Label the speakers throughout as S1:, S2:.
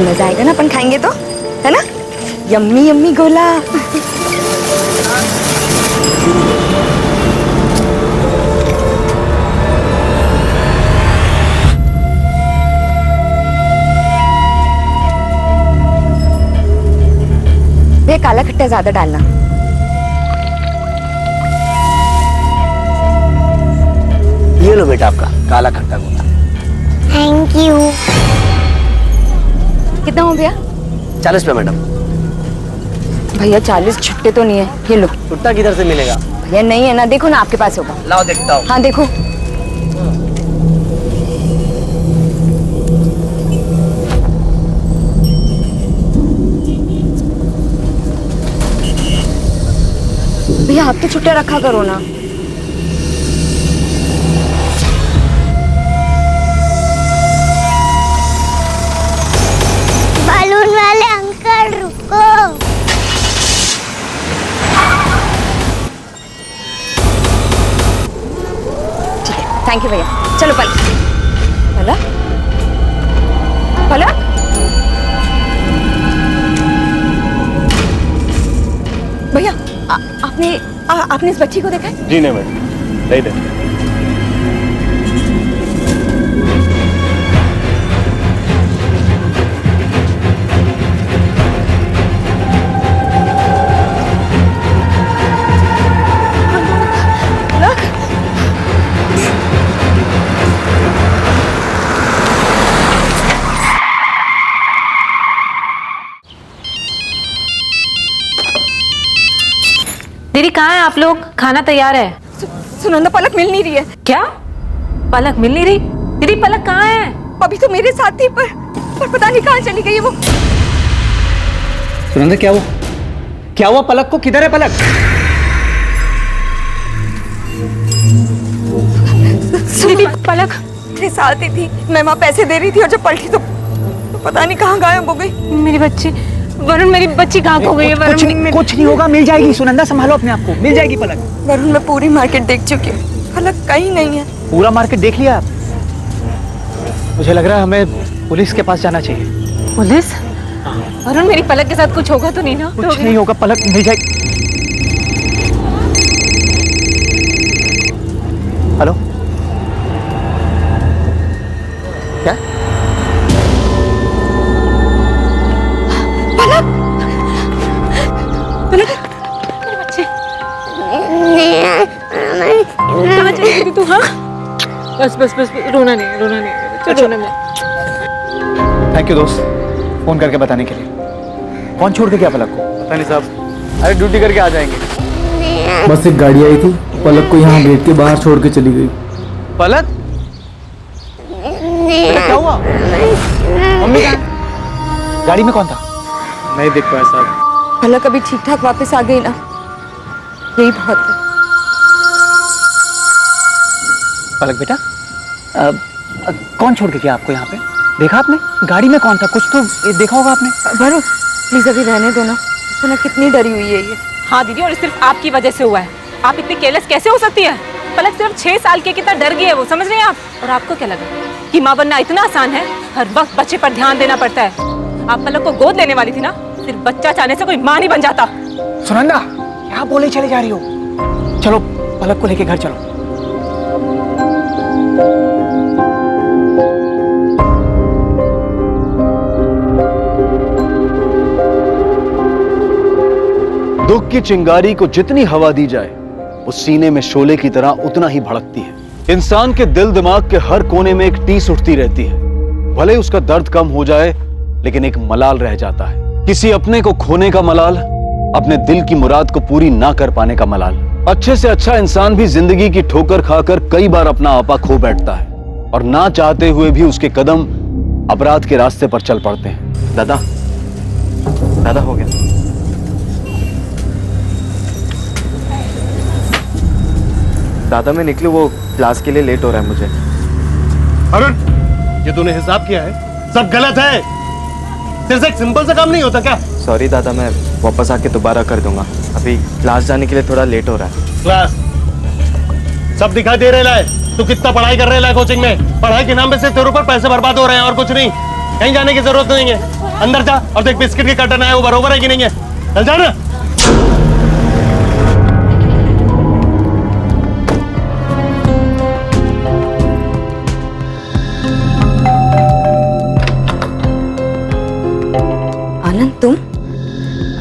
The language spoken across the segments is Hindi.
S1: मजा आएगा ना अपन खाएंगे तो, है ना? यम्मी यम्मी गोला। भैया काला खट्टा ज्यादा डालना।
S2: ये लो बेटा आपका काला खट्टा गोला।
S3: Thank you.
S1: कितना हो भैया?
S2: 40 रुपये मैडम।
S1: भैया 40 छुट्टे तो नहीं है, ये लो।
S2: छुट्टा किधर से मिलेगा?
S1: भैया नहीं है ना, देखो ना आपके पास होगा।
S2: लाओ देखता हूँ।
S1: हाँ देखो। भैया आप तो छुट्टा रखा करो ना।
S3: बलून वाले अंकल रुको।
S1: ठीक है, थैंक यू भैया। चलो पलक। पलक पलक। भैया आपने इस बच्ची को देखा है?
S4: जी नहीं मैडम, नहीं देखा।
S5: दीदी कहाँ हैं आप लोग? खाना तैयार है।
S1: सुनंदा पलक मिल नहीं रही है।
S5: क्या? पलक मिल नहीं रही? दीदी पलक कहाँ है?
S1: अभी तो मेरे साथ थी पर पता नहीं कहाँ चली गई है वो।
S2: सुनंदा क्या हुआ पलक को? किधर है पलक?
S5: दीदी पलक
S1: मेरे साथ ही थी, मैं वहाँ पैसे दे रही थी और जब पलटी तो पता नहीं कहाँ गायब हो गई।
S5: मेरी बच्ची वरुण, मेरी बच्ची कहाँ खो गई है? वरुण
S2: कुछ नहीं होगा, मिल जाएगी। सुनंदा संभालो अपने आप को, मिल जाएगी पलक।
S1: वरुण मैं पूरी मार्केट देख चुकी हूँ, पलक कहीं नहीं है।
S2: पूरा मार्केट देख लिया आप? मुझे लग रहा है हमें पुलिस के पास जाना चाहिए।
S5: पुलिस? वरुण मेरी पलक के साथ कुछ होगा तो नहीं ना?
S2: कुछ नहीं होगा, पलक मिल जाएगी। हेलो, क्या?
S5: तू हाँ बस बस बस रोना नहीं रोना नहीं।
S2: थैंक यू दोस्त, फोन करके बताने के लिए। कौन छोड़ के गया पलक को?
S4: पता नहीं साहब, अरे ड्यूटी करके आ जाएंगे।
S6: बस एक गाड़ी आई थी, पलक को यहाँ गेट के बाहर छोड़ के चली गई।
S2: पलक क्या हुआ? मम्मी कहाँ? गाड़ी में कौन था?
S4: नहीं देख पाया साहब।
S1: पलक अभी ठीक ठाक वापस आ गई ना, यही बहुत है।
S2: पलक बेटा, कौन छोड़ के गया आपको यहाँ पे? देखा आपने? गाड़ी में कौन था? कुछ तो देखा होगा आपने।
S1: वरुण प्लीज अभी रहने दो ना, सुना कितनी डरी हुई है ये।
S5: हाँ दीदी, और सिर्फ आपकी वजह से हुआ है। आप इतनी केयरलेस कैसे हो सकती है? पलक सिर्फ 6 साल की, कितना डर गई है वो, समझ रहे हैं आप? और आपको क्या लगा कि माँ बनना इतना आसान है? हर वक्त बच्चे पर ध्यान देना पड़ता है। आप पलक को गोद लेने वाली थी ना, सिर्फ बच्चा चाहने से कोई माँ नहीं बन जाता।
S2: सुनंदा क्या बोले चले जा रही हो? चलो पलक को लेके घर चलो।
S4: दुख की चिंगारी को जितनी हवा दी जाए वो सीने में शोले की तरह उतना ही भड़कती है। इंसान के दिल दिमाग के हर कोने में एक टीस उठती रहती है। भले उसका दर्द कम हो जाए लेकिन एक मलाल रह जाता है। किसी अपने को खोने का मलाल, अपने दिल की मुराद को पूरी ना कर पाने का मलाल। अच्छे से अच्छा इंसान भी जिंदगी की ठोकर खाकर कई बार अपना आपा खो बैठता है और ना चाहते हुए भी उसके कदम अपराध के रास्ते पर चल पड़ते हैं। दादा हो गया।
S7: दादा मैं निकलूं, वो क्लास के लिए लेट हो रहा है मुझे।
S4: अरुण, ये तूने हिसाब किया है? सब गलत है। तेरे से एक सिंपल सा काम नहीं होता क्या?
S7: सॉरी दादा, मैं वापस आके दोबारा कर दूंगा। अभी क्लास जाने के लिए थोड़ा लेट हो रहा है।
S4: क्लास सब दिखाई दे रहा है। तू कितना पढ़ाई कर रहा है कोचिंग में? पढ़ाई के नाम पे सिर्फ तेरे ऊपर पैसे बर्बाद हो रहे हैं और कुछ नहीं।
S8: कहीं जाने की जरूरत नहीं है। अंदर जा और देख बिस्किट के कर्टन आए वो बरोबर है कि नहीं है। चल जा ना।
S1: आनंद तुम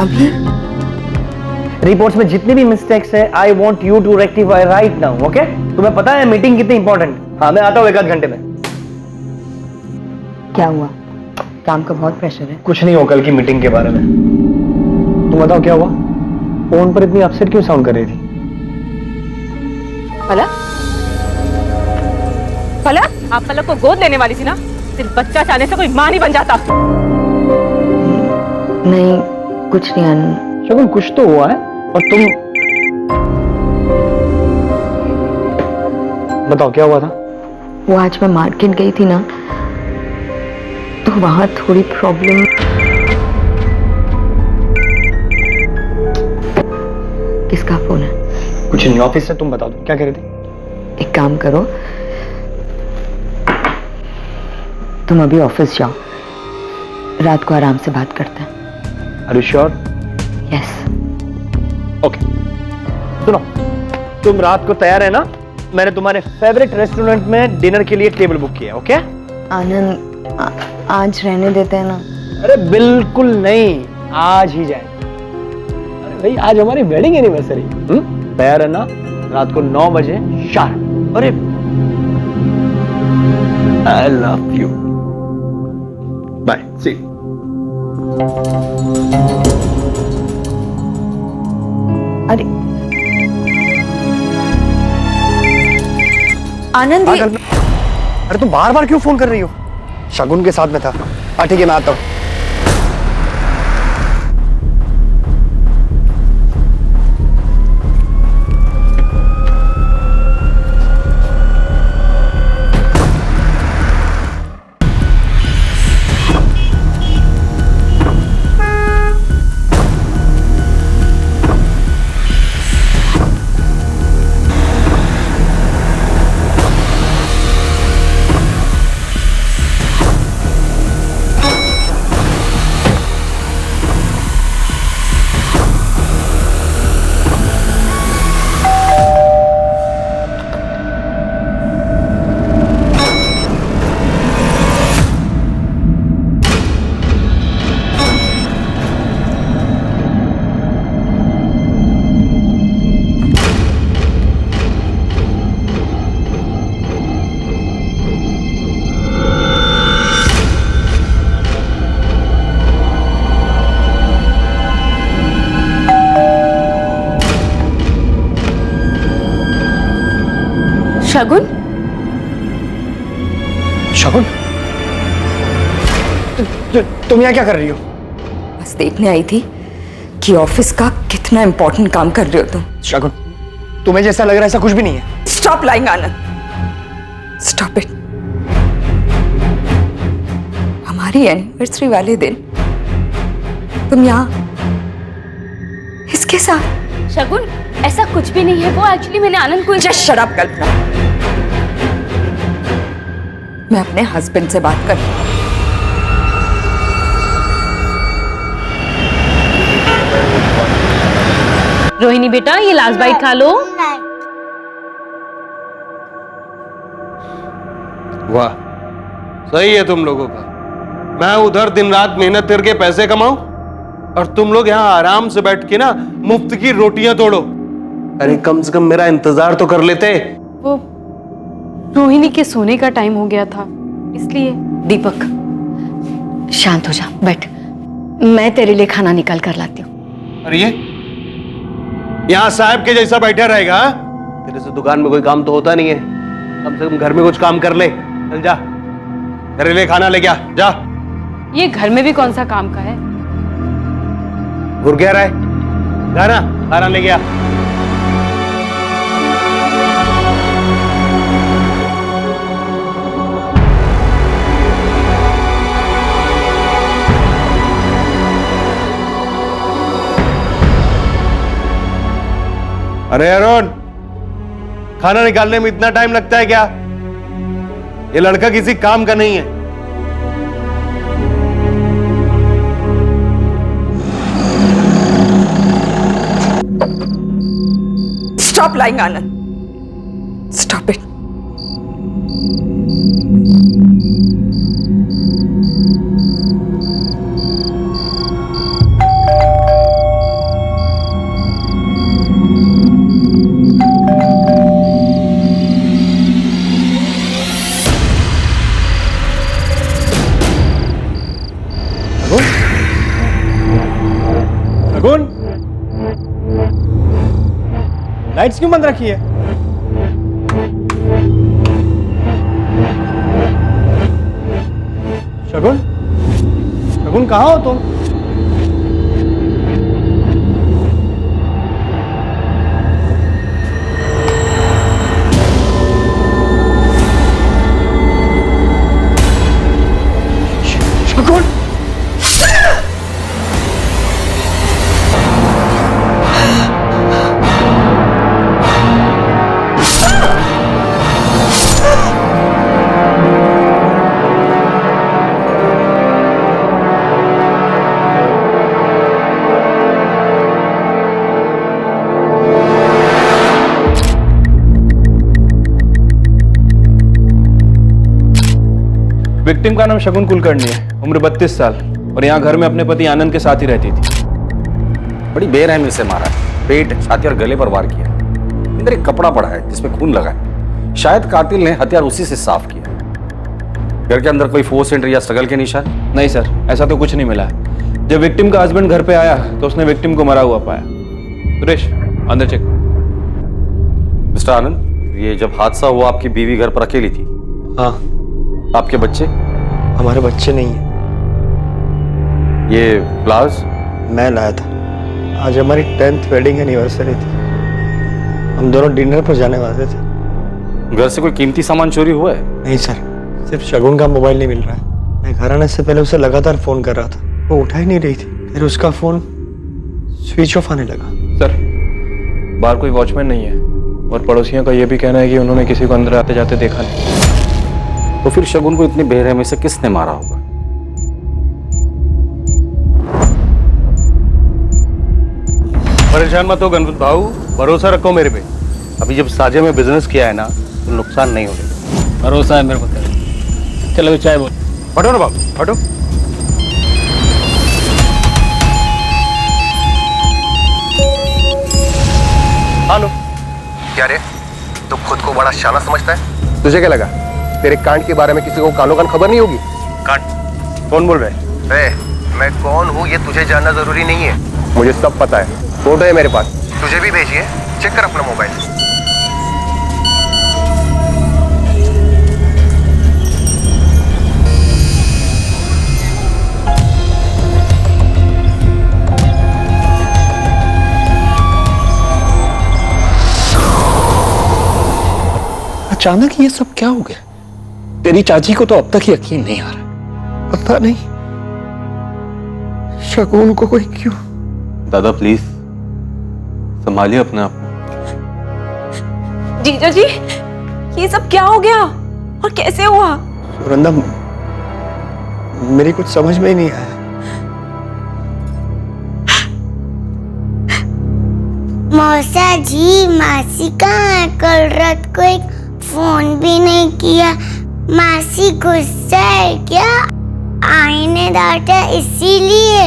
S1: अभी
S2: रिपोर्ट्स में जितनी भी मिस्टेक्स है I want you to rectify right now, okay? तुम्हें पता है मीटिंग कितनी इंपॉर्टेंट। हाँ मैं आता हूँ 1 आध घंटे में।
S1: क्या हुआ? काम का बहुत प्रेशर है।
S2: कुछ नहीं हो कल की मीटिंग के बारे में। तुम बताओ क्या हुआ? फोन पर इतनी अपसेट क्यों साउंड कर रही थी?
S5: पलक, पलक, आप पलक को गोद लेने वाली थी ना? सिर्फ बच्चा चाहने से कोई मां नहीं बन जाता।
S1: नहीं कुछ नहीं आनंद।
S2: शगुन कुछ तो हुआ है और तुम बताओ क्या हुआ था?
S1: वो आज मैं मार्केट गई थी ना तो वहां थोड़ी प्रॉब्लम। किसका फोन है?
S2: कुछ नहीं, ऑफिस से। तुम बताओ तुम क्या कह रही थी?
S1: एक काम करो, तुम अभी ऑफिस जाओ, रात को आराम से बात करते हैं।
S2: Are you sure?
S1: Yes.
S2: Okay सुनो, तुम रात को तैयार है ना? मैंने तुम्हारे फेवरेट रेस्टोरेंट में डिनर के लिए टेबल बुक किया, ओके?
S1: आनंद आज रहने देते हैं ना?
S2: अरे बिल्कुल नहीं, आज ही जाए। अरे भाई आज हमारी वेडिंग एनिवर्सरी। तैयार है ना? रात को 9 बजे शार्प। अरे आई लव यू। बाय, सी।
S1: अरे आनंद ये...
S2: अरे तुम बार बार क्यों फोन कर रही हो? शगुन के साथ में था। ठीक है मैं आता हूँ।
S5: शगुन,
S2: शगुन तुम यहाँ क्या कर रही हो?
S1: बस देखने आई थी कि ऑफिस का कितना इंपॉर्टेंट काम कर रहे हो तुम।
S2: शगुन तुम्हें जैसा लग रहा है ऐसा कुछ भी नहीं है।
S1: Stop lying Anand, stop it. हमारी एनिवर्सरी वाले दिन तुम यहाँ इसके साथ।
S3: शगुन ऐसा कुछ भी नहीं है, वो एक्चुअली मैंने आनंद को
S1: जस्ट शट अप कल्पना। मैं अपने हस्बैंड से बात कर रही हूँ।
S5: रोहिणी बेटा ये लास्ट बाइट खा लो।
S8: वाह, सही है तुम लोगों का। मैं उधर दिन रात मेहनत करके पैसे कमाऊं और तुम लोग यहाँ आराम से बैठ के ना मुफ्त की रोटियां तोड़ो। अरे कम से कम मेरा इंतजार तो कर लेते।
S9: वो रोहिणी के सोने का टाइम हो गया था इसलिए।
S1: दीपक शांत हो जा, बैठ, मैं तेरे लिए खाना निकाल कर लाती हूँ।
S8: अरे ये यहाँ साहब के जैसा बैठा रहेगा? तेरे से दुकान में कोई काम तो होता नहीं है, कम से कम घर में कुछ काम कर ले। चल जा, तेरे लिए खाना लेके आ जा।
S9: ये घर में भी कौन सा काम का है?
S8: घुर गया रहा है, जा ना खाना लेके आ। अरे अरुण, खाना निकालने में इतना टाइम लगता है क्या? ये लड़का किसी काम का नहीं है।
S10: Stop lying, Anand. Stop it.
S2: Shagun, lights क्यों बंद रखी है? शगुन, शगुन कहाँ हो तुम? शगुन,
S7: विक्टिम का नाम शगुन कुलकर्णी है, उम्र 32 साल, और यहाँ घर में अपने पति आनंद के साथ ही रहती थी।
S11: बड़ी बेरहमी से मारा है, पेट, छाती और गले पर वार किया। इधर एक कपड़ा पड़ा है जिसमें खून लगा है। शायद कातिल ने हथियार उसी से साफ किया। घर के अंदर कोई फोर्स एंट्री या स्ट्रगल के निशान?
S7: नहीं सर, ऐसा तो कुछ नहीं मिला है। जब विक्टिम का हस्बैंड घर पे आया तो उसने विक्टिम को मरा हुआ पाया। सुरेश, अंदर चेक।
S11: मिस्टर आनंद, ये जब हादसा हुआ आपकी बीवी घर पर अकेली थी?
S2: हाँ।
S11: आपके बच्चे?
S2: हमारे बच्चे नहीं हैं।
S11: ये फ्लावर्स
S2: मैं लाया था। आज हमारी 10th वेडिंग एनिवर्सरी थी। हम दोनों डिनर पर जाने वाले थे।
S11: घर से कोई कीमती सामान चोरी हुआ है?
S2: नहीं सर, सिर्फ शगुन का मोबाइल नहीं मिल रहा है। मैं घर आने से पहले उसे लगातार फोन कर रहा था, वो उठा ही नहीं रही थी। फिर उसका फोन स्विच ऑफ आने लगा।
S7: सर, बाहर कोई वॉचमैन नहीं है और पड़ोसियों का यह भी कहना है कि उन्होंने किसी को अंदर आते जाते देखा नहीं।
S11: तो फिर शगुन को इतनी बेरहमी से किसने मारा होगा?
S8: परेशान मत हो गणपत भाऊ, भरोसा रखो मेरे पे। अभी जब साझे में बिजनेस किया है ना तो नुकसान नहीं होगा।
S2: भरोसा है मेरे को तेरे। चलो चाय बोल।
S8: हटो ना बाबू, हटो। हेलो।
S12: क्या रे, तू खुद को बड़ा शाना समझता है? तुझे क्या लगा तेरे कांड के बारे में किसी को कानो कान खबर नहीं होगी?
S8: कांड? कौन बोल रहे हैं?
S12: मैं कौन हूँ ये तुझे जानना जरूरी नहीं है, मुझे सब पता है। फोटो है मेरे पास, तुझे भी भेजिए, चेक कर अपना मोबाइल।
S13: अचानक ये सब क्या हो गया? तेरी चाची को तो अब तक यकीन नहीं आ रहा।
S12: पता नहीं शगुन को कोई क्यों।
S7: दादा प्लीज संभालिए अपने आप।
S5: जीजा जी, ये सब क्या हो गया और कैसे हुआ?
S2: सुरंदा, मेरी कुछ समझ में ही नहीं आया।
S14: मौसा जी, मासी कहाँ है? कल रात को एक फोन भी नहीं किया। मासी गुस्सा है क्या? आई ने डांटा इसीलिए?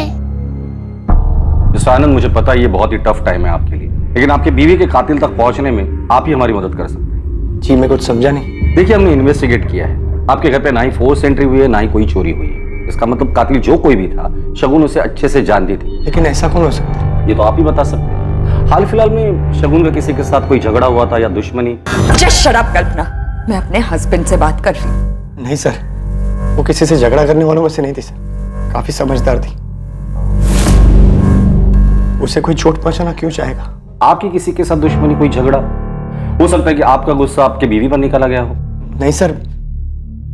S11: मिस्टर आनंद, मुझे पता है ये बहुत ही टफ टाइम है आपके लिए, लेकिन आपके बीवी के कातिल तक पहुंचने में आप ही हमारी मदद कर सकते हैं।
S2: जी, मैं कुछ समझा नहीं।
S11: देखिए, हमने इन्वेस्टिगेट किया है। आपके घर पे ना ही फोर्स एंट्री हुई है, ना ही कोई चोरी हुई है। इसका मतलब कातिल जो कोई भी था, शगुन उसे अच्छे से जानती थी।
S2: लेकिन ऐसा कौन हो सकता है?
S11: ये तो आप ही बता सकते हैं। हाल फिलहाल में शगुन का किसी के साथ कोई झगड़ा हुआ था या दुश्मनी?
S10: Just shut up, कल्पना। मैं अपने हस्बैंड से बात कर रही हूँ।
S2: नहीं सर, वो किसी से झगड़ा करने वालों में से नहीं थी सर। काफी समझदार थी। उसे कोई चोट पहुंचाना क्यों चाहेगा?
S11: आपकी किसी के साथ दुश्मनी, कोई झगड़ा? हो सकता है कि आपका गुस्सा आपके बीवी पर निकाला गया हो।
S2: नहीं सर,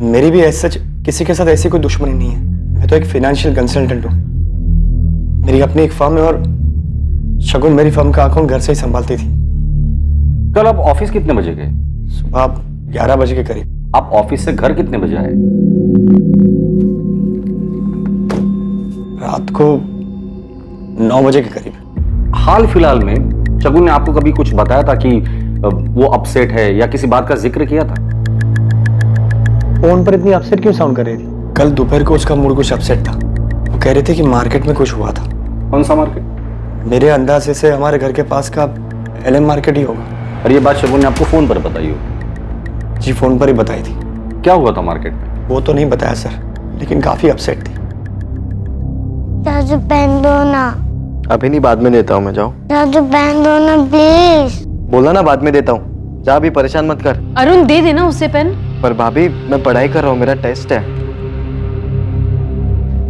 S2: मेरी भी ऐसा किसी के साथ ऐसी कोई दुश्मनी नहीं है। मैं तो एक फाइनेंशियल कंसल्टेंट हूँ। मेरी अपनी एक फर्म है और शगुन मेरी फर्म का अकाउंट घर से ही संभालती थी।
S11: कल आप ऑफिस कितने बजे गए?
S2: सुबह 11 बजे के करीब।
S11: आप ऑफिस से घर कितने बजे आए?
S2: रात को 9 बजे के करीब।
S11: हाल फिलहाल में शगुन ने आपको कभी कुछ बताया था कि वो अपसेट है या किसी बात का जिक्र किया था?
S2: फोन पर इतनी अपसेट क्यों साउंड कर रही थी? कल दोपहर को उसका मूड कुछ अपसेट था। वो कह रहे थे कि मार्केट में कुछ हुआ था।
S11: कौन सा मार्केट?
S2: मेरे अंदाजे से हमारे घर के पास का एलएम मार्केट ही होगा।
S11: और ये बात शगुन ने आपको फोन पर बताई हो?
S2: जी फोन पर ही बताई थी।
S11: क्या हुआ था मार्केट में?
S2: वो तो नहीं बताया सर, लेकिन काफी अपसेट थी।
S14: चाचू पेन दो ना।
S12: अभी नहीं, बाद में देता हूँ मैं। जाओ।
S14: चाचू पेन दो ना प्लीज।
S12: बोला ना बाद में देता हूँ। जा, अभी परेशान मत कर।
S9: अरुण दे देना उसे पेन।
S12: पर भाभी मैं पढ़ाई कर रहा हूँ, मेरा टेस्ट है।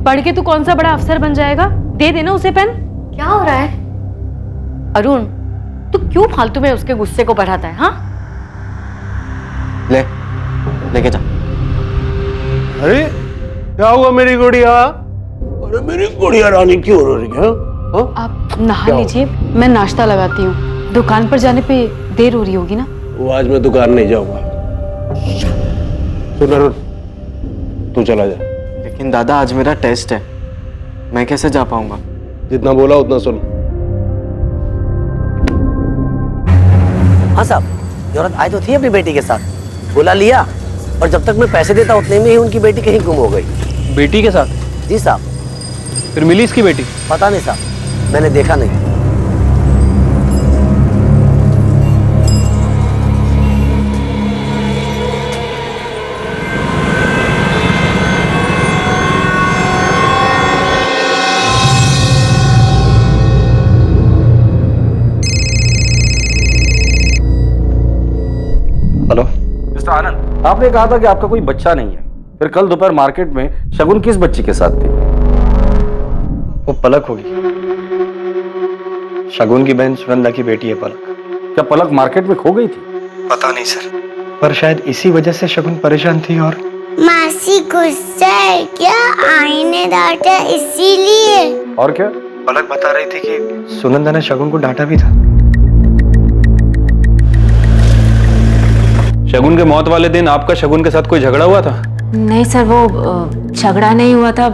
S9: पढ़ के तू कौन सा बड़ा अफसर बन जाएगा? दे देना उसे पेन।
S1: क्या हो रहा है अरुण? तू क्यों फालतू में उसके गुस्से को बढ़ाता है? हाँ
S12: लेके जा।
S8: अरे क्या हुआ मेरी गुड़िया? अरे मेरी गुड़िया रानी क्यों रो रही है?
S9: आप नहा लीजिए, मैं नाश्ता लगाती हूँ। दुकान पर जाने पे देर हो रही होगी ना?
S8: वो आज मैं दुकान नहीं जाऊंगा। सुन अरुण, तू चला जा।
S12: लेकिन दादा आज मेरा टेस्ट है, मैं कैसे जा पाऊंगा?
S8: जितना बोला उतना सुन।
S15: हाँ साहब, जरूरत आई तो थी अपनी बेटी के साथ, बुला लिया और जब तक मैं पैसे देता उतने में ही उनकी बेटी कहीं गुम हो गई।
S7: बेटी के साथ?
S15: जी साहब।
S7: फिर मिली इसकी बेटी?
S15: पता नहीं साहब, मैंने देखा नहीं।
S11: हेलो मिस्टर आनंद, आपने कहा था कि आपका कोई बच्चा नहीं है, फिर कल दोपहर मार्केट में शगुन किस बच्ची के साथ थी?
S2: वो पलक होगी। शगुन की बहन सुनंदा की बेटी है पलक।
S11: क्या पलक मार्केट में खो गई थी?
S2: पता नहीं सर, पर शायद इसी वजह से शगुन परेशान थी। और
S14: मासी गुस्सा है क्या? आईने डांटा इसीलिए।
S11: और क्या?
S2: पलक बता रही थी कि सुनंदा ने शगुन को डांटा भी था।
S7: शगुन के मौत वाले दिन आपका शगुन के साथ कोई झगड़ा हुआ था?
S5: नहीं सर, वो झगड़ा नहीं हुआ था,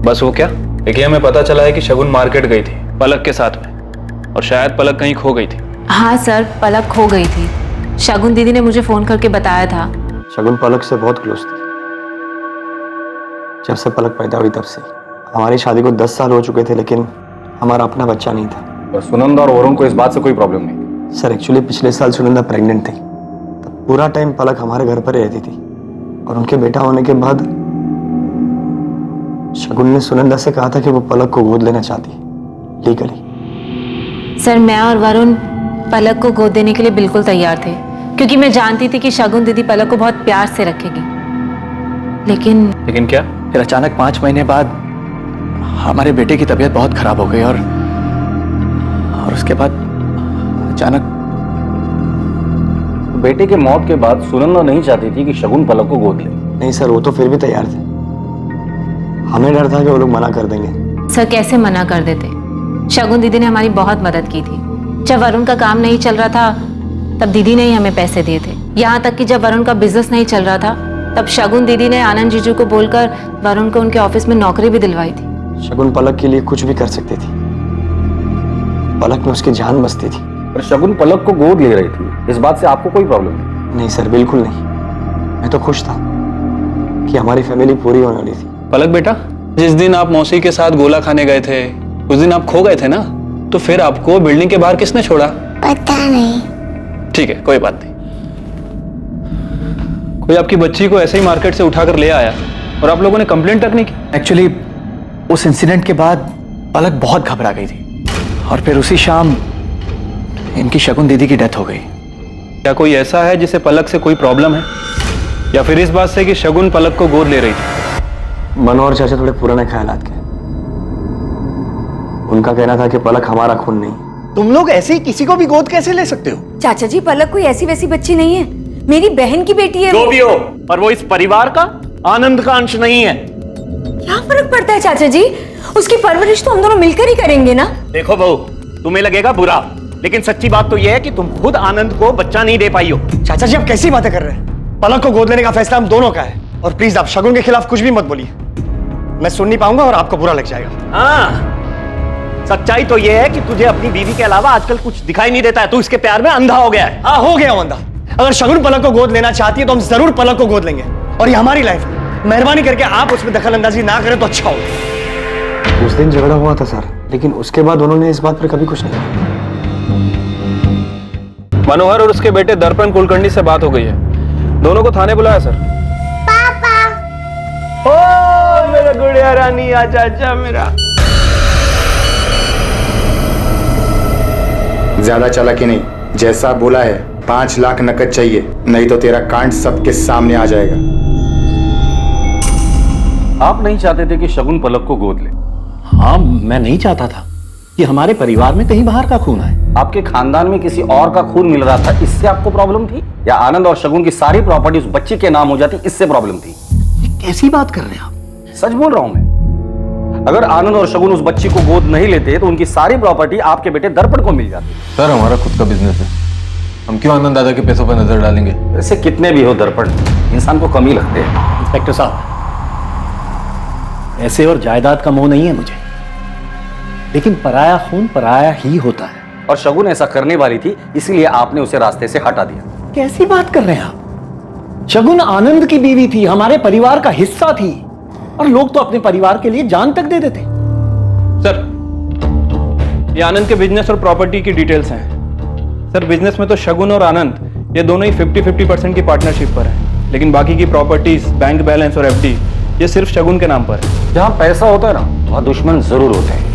S7: बस वो क्या? देखिए, हमें पता चला है कि शगुन मार्केट गई थी पलक के साथ में, और शायद पलक कहीं खो गई थी।
S5: हाँ सर, पलक खो गई थी। शगुन दीदी ने मुझे फोन करके बताया था।
S2: शगुन पलक से बहुत क्लोज थी। जब से पलक पैदा हुई तब से। हमारी शादी को 10 साल हो चुके थे, लेकिन हमारा अपना बच्चा नहीं था।
S11: और सुनंदा और वरुण को इस बात से कोई प्रॉब्लम नहीं?
S2: सर एक्चुअली पिछले साल सुनंदा प्रेग्नेंट थी, तब पूरा टाइम पलक हमारे घर पर ही रहती थी। और उनके बेटा होने के बाद शगुन ने सुनंदा से कहा था कि वो पलक को गोद लेना चाहती है लीगली।
S5: सर मैं और वरुण पलक को गोद देने के लिए बिल्कुल तैयार थे, क्योंकि मैं जानती थी कि शगुन दीदी पलक को बहुत प्यार से रखेगी।
S7: लेकिन क्या?
S6: फिर अचानक 5 महीने बाद हमारे बेटे की तबीयत बहुत खराब हो गई और उसके बाद अचानक
S11: बेटे के मौत के बाद सुनंदा नहीं चाहती थी कि शगुन पलक को गोद ले।
S2: नहीं सर, वो तो फिर भी तैयार थे। हमें डर था कि वो लोग मना कर देंगे।
S5: सर कैसे मना कर देते? शगुन दीदी ने हमारी बहुत मदद की थी। जब वरुण का काम नहीं चल रहा था तब दीदी ने ही हमें पैसे दिए थे। यहाँ तक कि जब वरुण का बिजनेस नहीं चल रहा था तब शगुन दीदी ने आनंद जीजू को बोलकर वरुण को उनके ऑफिस में नौकरी भी दिलवाई थी।
S2: शगुन पलक के लिए कुछ भी कर सकती थी। पलक में उसकी जान बसती थी।
S11: पर शगुन पलक को गोद ले रही थी, इस बात से आपको कोई प्रॉब्लम नहीं?
S2: नहीं सर, बिल्कुल नहीं। मैं तो खुश था कि हमारी फैमिली पूरी होने वाली थी।
S7: पलक बेटा, जिस दिन आप मौसी के साथ गोला खाने गए थे उस दिन आप खो गए थे ना, तो फिर आपको बिल्डिंग के बाहर किसने छोड़ा?
S14: पता नहीं।
S7: ठीक है, कोई बात नहीं। कोई आपकी बच्ची को ऐसे ही मार्केट से उठाकर ले आया और आप लोगों ने कंप्लेंट तक नहीं की?
S6: एक्चुअली उस इंसिडेंट के बाद पलक बहुत घबरा गई थी और फिर उसी शाम इनकी शगुन दीदी की डेथ हो गई।
S7: क्या कोई ऐसा है जिसे पलक से कोई प्रॉब्लम है, या फिर इस बात से कि शगुन पलक को गोद ले रही थी?
S2: मनोहर चाचा थोड़े पुराने ख्यालात के। उनका कहना था कि पलक हमारा खून नहीं।
S13: तुम लोग ऐसे ही किसी को भी गोद कैसे ले सकते हो?
S10: चाचा जी, पलक कोई ऐसी वैसी बच्ची नहीं है, मेरी बहन की बेटी है।
S13: जो भी हो, पर वो इस परिवार का, आनंद का अंश नहीं है।
S10: क्या फर्क पड़ता है चाचा जी? उसकी परवरिश तो हम दोनों मिलकर ही करेंगे ना।
S13: देखो बहू, तुम्हें लगेगा बुरा, लेकिन सच्ची बात तो यह है कि तुम खुद आनंद को बच्चा नहीं दे पाई हो।
S2: चाचा जी, आप कैसी बातें कर रहे हैं? पलक को गोद लेने का फैसला हम दोनों का है। और प्लीज आप शगुन के खिलाफ कुछ भी मत बोलिए, मैं सुन नहीं पाऊंगा और आपको बुरा लग जाएगा।
S13: हाँ,
S6: सच्चाई तो ये है कि तुझे अपनी बीवी के अलावा आजकल कुछ दिखाई नहीं देता है। तू इसके प्यार में अंधा हो गया है।
S2: हाँ, हो गया हूं अंधा। अगर शगुन पलक को गोद लेना चाहती है तो हम जरूर पलक को गोद लेंगे, और ये हमारी लाइफ है। मेहरबानी करके आप उसमें दखल अंदाजी ना करें तो अच्छा होगा। उस दिन झगड़ा हुआ था सर, लेकिन उसके बाद उन्होंने इस बात पर कभी कुछ नहीं कहा।
S7: मनोहर और उसके बेटे दर्पण कुलकर्णी से बात हो गई है, दोनों को थाने बुलाया सर।
S6: ओ मेरा गुड़िया रानी, आजा आजा मेरा।
S16: ज्यादा चालाकी नहीं, जैसा बोला है 5 लाख नकद चाहिए, नहीं तो तेरा कांड सबके सामने आ जाएगा।
S11: आप नहीं चाहते थे कि शगुन पलक को गोद ले?
S13: हाँ, मैं नहीं चाहता था कि हमारे परिवार में कहीं बाहर का खून आए।
S11: आपके खानदान में किसी और का खून मिल रहा था, इससे आपको प्रॉब्लम थी? या आनंद और शगुन की सारी प्रॉपर्टी उस बच्ची के नाम हो जाती, इससे प्रॉब्लम थी?
S13: कैसी बात कर रहे हैं आप?
S11: सच बोल रहा हूं मैं। अगर आनंद और शगुन उस बच्ची को गोद नहीं लेते तो उनकी सारी प्रॉपर्टी आपके बेटे दर्पण को मिल जाती।
S7: सर, हमारा खुद का बिजनेस है, हम क्यों आनंद दादा के पैसों पर नजर डालेंगे?
S11: ऐसे कितने भी हो दर्पण, इंसान को कमी लगते हैं।
S13: इंस्पेक्टर साहब, ऐसे और जायदाद का मोह नहीं है मुझे, लेकिन पराया खून पराया ही होता है।
S11: और शगुन ऐसा करने वाली थी, इसीलिए आपने उसे रास्ते से हटा दिया।
S13: कैसी बात कर रहे हैं आप? शगुन आनंद की बीवी थी, हमारे परिवार का हिस्सा थी, और लोग तो अपने परिवार के लिए जान तक दे देते।
S7: सर, ये आनंद के बिजनेस और प्रॉपर्टी की डिटेल्स हैं। सर, बिजनेस में तो शगुन और आनंद ये दोनों ही 50-50% की पार्टनरशिप पर है, लेकिन बाकी की प्रॉपर्टीज, बैंक बैलेंस और एफडी ये सिर्फ शगुन के नाम पर है।
S11: जहां पैसा होता है ना, वहां दुश्मन जरूर होते हैं।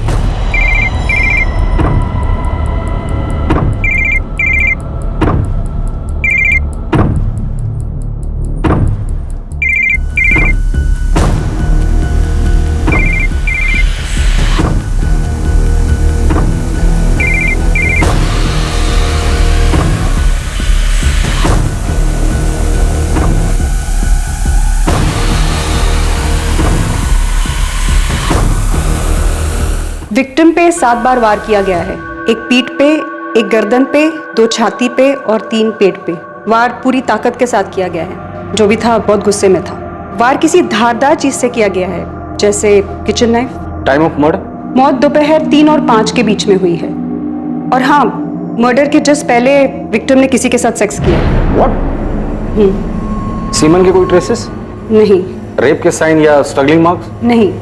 S9: विक्टिम पे 7 बार वार किया गया है। एक पीठ पे, एक गर्दन पे, 2 छाती पे और 3 पेट पे। वार पूरी ताकत के साथ किया गया है। जो भी था बहुत गुस्से में था। वार किसी धारदार चीज से किया गया है, जैसे kitchen knife.
S11: Time of murder?
S9: मौत दोपहर 3 और 5 के बीच में हुई है। और हाँ, मर्डर के जस्ट पहले विक्टिम ने किसी के साथ सेक्स किया।
S11: व्हाट? सीमन के कोई ट्रेसेस?
S9: नहीं।
S11: रेप के साइन या स्ट्रगलिंग मार्क्स?
S9: नहीं,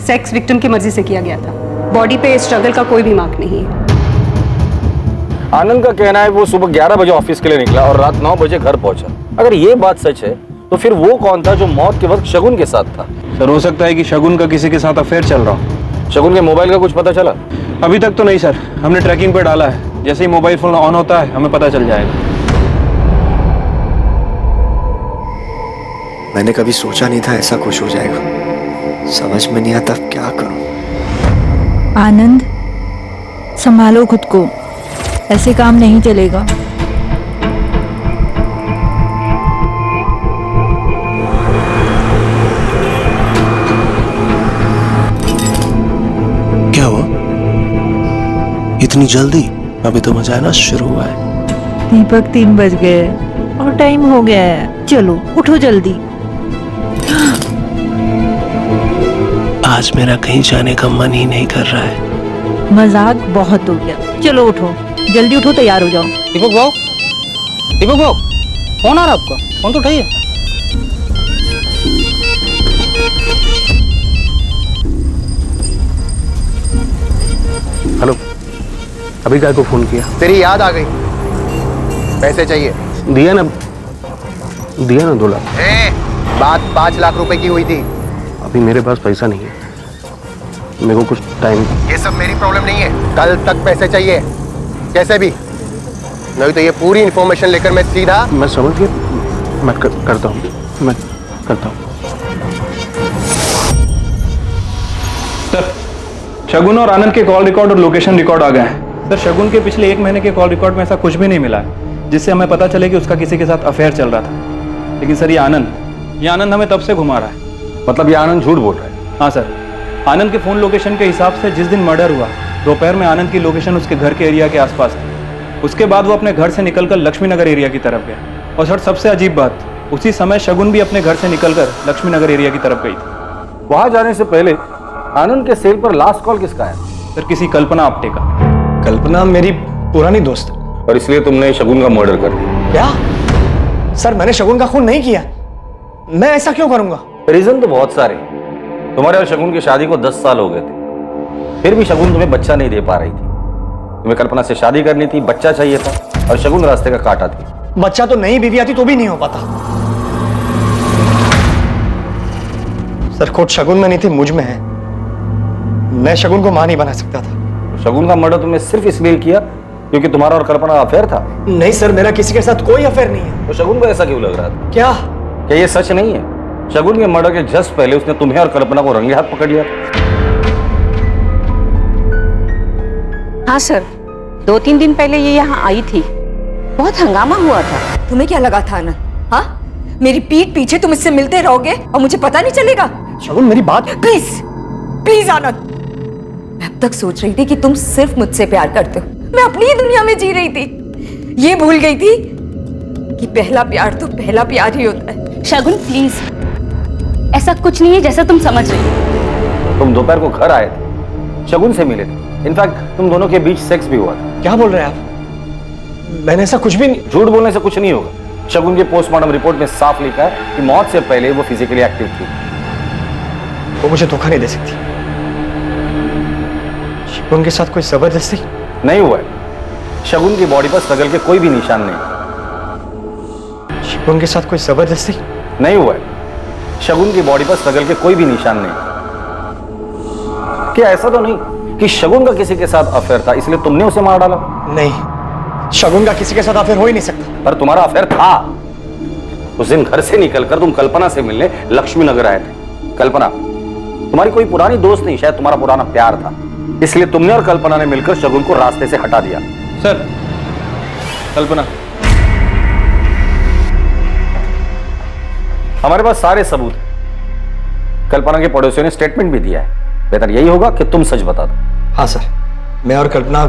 S9: सेक्स विक्टिम की मर्जी से किया गया था। बॉडी पे स्ट्रगल का कोई भी मार्क नहीं है।
S11: आनंद का कहना है वो सुबह 11 बजे ऑफिस के लिए निकला और रात 9 बजे घर पहुंचा। अगर ये बात सच है तो फिर वो कौन था जो मौत के वक्त शगुन के साथ था?
S7: सर, हो सकता है कि शगुन का किसी के साथ अफेयर चल रहा हो।
S11: शगुन के मोबाइल का कुछ पता चला?
S7: अभी तक तो नहीं सर, हमने ट्रैकिंग पे डाला है। जैसे ही मोबाइल फोन ऑन होता है हमें पता चल जाएगा।
S2: मैंने कभी सोचा नहीं था ऐसा कुछ हो जाएगा। समझ में नहीं आता क्या करूं।
S17: आनंद, संभालो खुद को, ऐसे काम नहीं चलेगा।
S18: क्या हुआ? इतनी जल्दी? अभी तो मजा आना शुरू हुआ है।
S17: दीपक 3 बज गए और टाइम हो गया है। चलो उठो जल्दी।
S18: आज मेरा कहीं जाने का मन ही नहीं कर रहा है।
S17: मजाक बहुत हो गया, चलो उठो, जल्दी उठो, तैयार हो जाओ।
S19: दीपक भाव, दीपक भाव, फोन आ रहा है आपका? फोन तो उठाइए।
S12: हेलो, अभी काय को फोन किया? तेरी याद आ गई, पैसे चाहिए। दिया ना 2 लाख। बात 5 लाख रुपए की हुई थी। अभी मेरे पास पैसा नहीं है, मेरे को कुछ टाइम। ये सब मेरी प्रॉब्लम नहीं है, कल तक पैसे चाहिए कैसे भी, नहीं तो ये पूरी इंफॉर्मेशन लेकर मैं सीधा। मैं समझ गया, मैं करता हूँ, मैं करता हूँ।
S7: सर, शगुन और आनंद के कॉल रिकॉर्ड और लोकेशन रिकॉर्ड आ गए हैं। सर, शगुन के पिछले 1 महीने के कॉल रिकॉर्ड में ऐसा कुछ भी नहीं मिला है जिससे हमें पता चले कि उसका किसी के साथ अफेयर चल रहा था। लेकिन सर, ये आनंद हमें तब से घुमा रहा है।
S11: मतलब ये आनंद झूठ बोल रहा है?
S7: हाँ सर, आनंद के फोन लोकेशन के हिसाब से जिस दिन मर्डर हुआ दोपहर में आनंद की लोकेशन उसके घर के एरिया के आसपास थी। उसके बाद वो अपने घर से निकलकर लक्ष्मी नगर एरिया की तरफ गया। और सर, सबसे अजीब बात, उसी समय शगुन भी अपने घर से निकलकर लक्ष्मी नगर एरिया की तरफ गई थी।
S11: वहां जाने से पहले आनंद के सेल पर लास्ट कॉल किसका है?
S7: सर किसी कल्पना आप्टे का।
S2: कल्पना मेरी पुरानी दोस्त है।
S11: और इसलिए तुमने शगुन का मर्डर कर दिया।
S2: क्या सर, मैंने शगुन का खून नहीं किया। मैं ऐसा क्यों करूंगा?
S11: रीजन तो बहुत सारे हैं। तुम्हारे और शगुन की शादी को 10 साल हो गए थे, फिर भी शगुन तुम्हें बच्चा नहीं दे पा रही थी। तुम्हें कल्पना से शादी करनी थी, बच्चा चाहिए था, और शगुन रास्ते का कांटा थी।
S2: बच्चा तो नहीं, बीवी आती तो भी नहीं हो पाता। सर खोट शगुन में नहीं थी, मुझ में है। मैं शगुन को मां नहीं बना सकता था।
S11: शगुन का मर्डर तुमने सिर्फ इसलिए किया क्योंकि तुम्हारा और कल्पना अफेयर था?
S2: नहीं सर, मेरा किसी के साथ कोई अफेयर नहीं है।
S11: तो शगुन को ऐसा क्यों लग रहा था?
S2: क्या
S11: ये सच नहीं है? शगुन के मर्डर के जस्ट पहले उसने तुम्हें और कल्पना को रंगे हाथ पकड़ लिया।
S10: हाँ सर, 2-3 दिन पहले ये यहाँ आई थी, बहुत हंगामा हुआ था। तुम्हें क्या लगा था आनंद? हाँ, मेरी पीठ पीछे तुम इससे मिलते रहोगे और मुझे पता नहीं चलेगा?
S2: शगुन मेरी बात।
S10: प्लीज प्लीज आनंद, मैं अब तक सोच रही थी कि तुम सिर्फ मुझसे प्यार करते हो। मैं अपनी ही दुनिया में जी रही थी, ये भूल गई थी कि पहला प्यार तो पहला प्यार ही होता है।
S3: शगुन प्लीज, ऐसा कुछ नहीं है जैसा तुम समझ रही हो।
S11: तुम दोपहर को घर आए थे, शगुन से मिले थे, इनफैक्ट तुम दोनों के बीच सेक्स भी हुआ था।
S2: क्या बोल रहे हैं आप? मैंने ऐसा कुछ भी नहीं।
S11: झूठ बोलने से कुछ नहीं होगा। शगुन के पोस्टमार्टम रिपोर्ट में साफ लिखा है कि मौत से पहले वो फिजिकली एक्टिव थी।
S2: वो मुझे धोखा नहीं दे सकती। शगुन के साथ कोई जबरदस्ती
S11: नहीं हुआ है। शगुन की बॉडी पर स्ट्रगल के कोई भी निशान नहीं।
S2: शगुन के साथ कोई जबरदस्ती
S11: नहीं हुआ है। शगुन की बॉडी पर स्ट्रगल के कोई भी निशान नहीं। क्या ऐसा तो नहीं कि शगुन का किसी के साथ अफेयर था इसलिए तुमने उसे मार डाला?
S2: नहीं, शगुन का किसी के साथ अफेयर हो ही नहीं सकता।
S11: पर तुम्हारा अफेयर था। उस दिन घर से निकलकर तुम कल्पना से मिलने लक्ष्मी नगर आए थे। कल्पना तुम्हारी कोई पुरानी दोस्त नहीं, शायद तुम्हारा पुराना प्यार था, इसलिए तुमने और कल्पना ने मिलकर शगुन को रास्ते से हटा दिया।
S7: सर कल्पना,
S11: हमारे पास सारे सबूत हैं। कल्पना के पड़ोसियों ने स्टेटमेंट भी दिया है। बेहतर यही होगा कि तुम सच बता दो।
S2: हाँ सर, मैं और कल्पना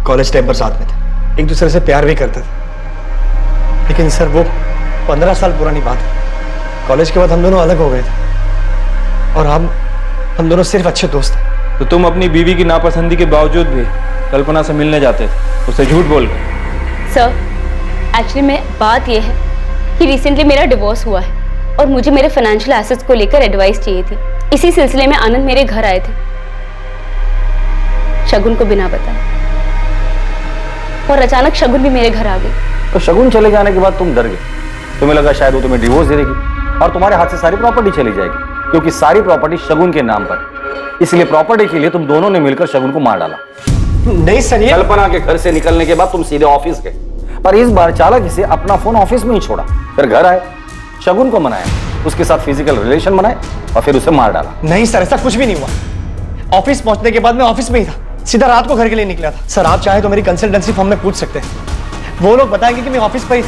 S2: कॉलेज टाइम पर साथ में थे, एक दूसरे से प्यार भी करते थे। लेकिन सर वो 15 साल पुरानी बात है। कॉलेज के बाद हम दोनों अलग हो गए थे और हम दोनों सिर्फ अच्छे दोस्त थे।
S7: तो तुम अपनी बीवी की नापसंदी के बावजूद भी कल्पना से मिलने जाते थे, उसे झूठ बोलकर।
S3: सर एक्चुअली में बात यह है कि रिसेंटली मेरा डिवोर्स हुआ है और मुझे मेरे फाइनेंशियल एसेट्स को लेकर एडवाइस चाहिए थी। इसी सिलसिले में आनंद मेरे घर आए थे, शगुन को बिना बताए, और अचानक शगुन भी मेरे घर आ गई।
S11: तो शगुन चले जाने के बाद तुम डर गए। तुम्हें लगा शायद वो तुम्हें डिवोर्स दे देगी और तुम्हारे हाथ से सारी प्रॉपर्टी चली जाएगी, क्योंकि सारी प्रॉपर्टी शगुन के नाम पर। इसलिए प्रॉपर्टी के लिए तुम दोनों ने मिलकर शगुन को मार डाला।
S2: नहीं सर, ये
S11: कल्पना के घर से निकलने के बाद तुम सीधे ऑफिस गए, पर इस बार चालाकी से अपना फोन ऑफिस में ही छोड़ा। फिर घर आए, शगुन को मनाया, उसके साथ फिजिकल रिलेशन बनाए और फिर उसे मार डाला।
S2: नहीं सर, ऐसा कुछ भी नहीं हुआ। ऑफिस पहुंचने के बाद मैं ऑफिस में ही था, सीधा रात को घर के लिए निकला था। सर आप चाहे तो मेरी कंसल्टेंसी फर्म में पूछ सकते हैं, वो लोग बताएंगे कि मैं ऑफिस पर ही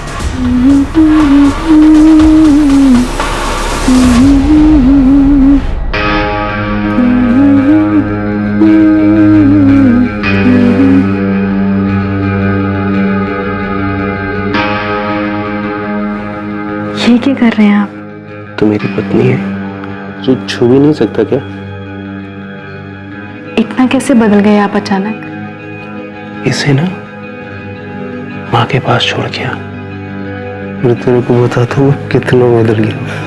S1: ये क्या कर रहे हैं आप?
S12: तो मेरी पत्नी है, तू छू भी नहीं सकता क्या?
S1: इतना कैसे बदल गए आप अचानक?
S12: इसे ना माँ के पास छोड़ गया, फिर तेरे को बताता हूँ कितना बदल गया।